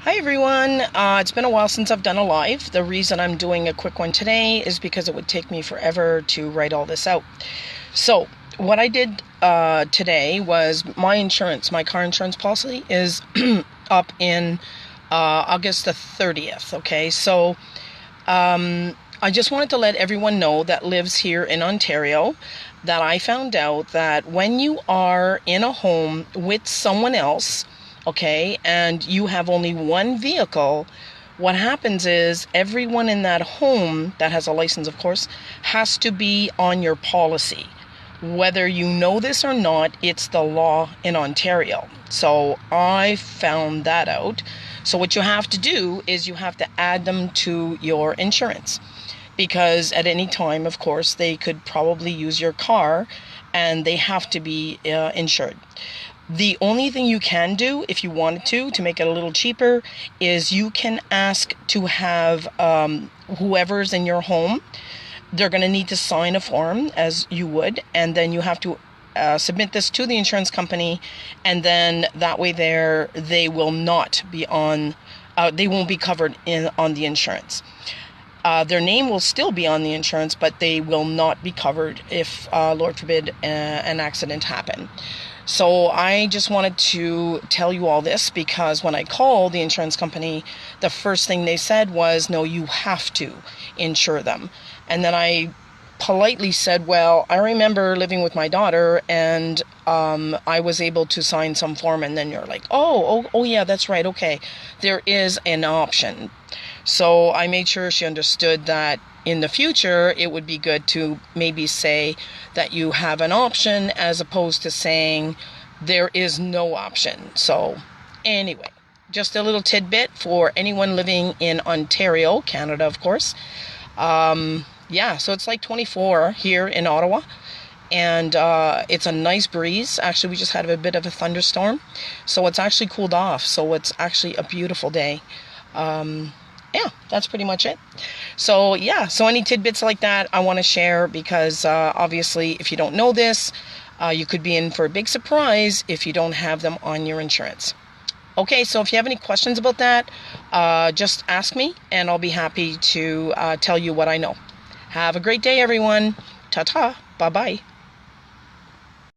Hi everyone, it's been a while since I've done a live. The reason I'm doing a quick one today is because it would take me forever to write all this out. So what I did today was my car insurance policy is up in August the 30th, okay? So I just wanted to let everyone know that lives here in Ontario that I found out that when you are in a home with someone else, okay, and you have only one vehicle, what happens is everyone in that home that has a license, of course, has to be on your policy. Whether you know this or not, it's the law in Ontario. So I found that out. So what you have to do is you have to add them to your insurance, because at any time, of course, they could probably use your car and they have to be insured. The only thing you can do if you wanted to make it a little cheaper is you can ask to have whoever's in your home, they're going to need to sign a form as you would, and then you have to submit this to the insurance company, and then that way they will not be on, they won't be covered on the insurance. Their name will still be on the insurance, but they will not be covered if, Lord forbid, an accident happened. So I just wanted to tell you all this because when I called the insurance company, the first thing they said was, no, you have to insure them. And then I politely said, well, I remember living with my daughter and I was able to sign some form. And then you're like, oh yeah, that's right. Okay. There is an option. So I made sure she understood that in the future, it would be good to maybe say that you have an option as opposed to saying there is no option. So anyway, just a little tidbit for anyone living in Ontario, Canada, of course. Yeah, so it's like 24 here in Ottawa. And it's a nice breeze. Actually, we just had a bit of a thunderstorm. So it's actually cooled off. So it's actually a beautiful day. Yeah, that's pretty much it. So yeah, so any tidbits like that I want to share because obviously if you don't know this, you could be in for a big surprise if you don't have them on your insurance. Okay, so if you have any questions about that, just ask me and I'll be happy to tell you what I know. Have a great day, everyone. Ta-ta. Bye-bye.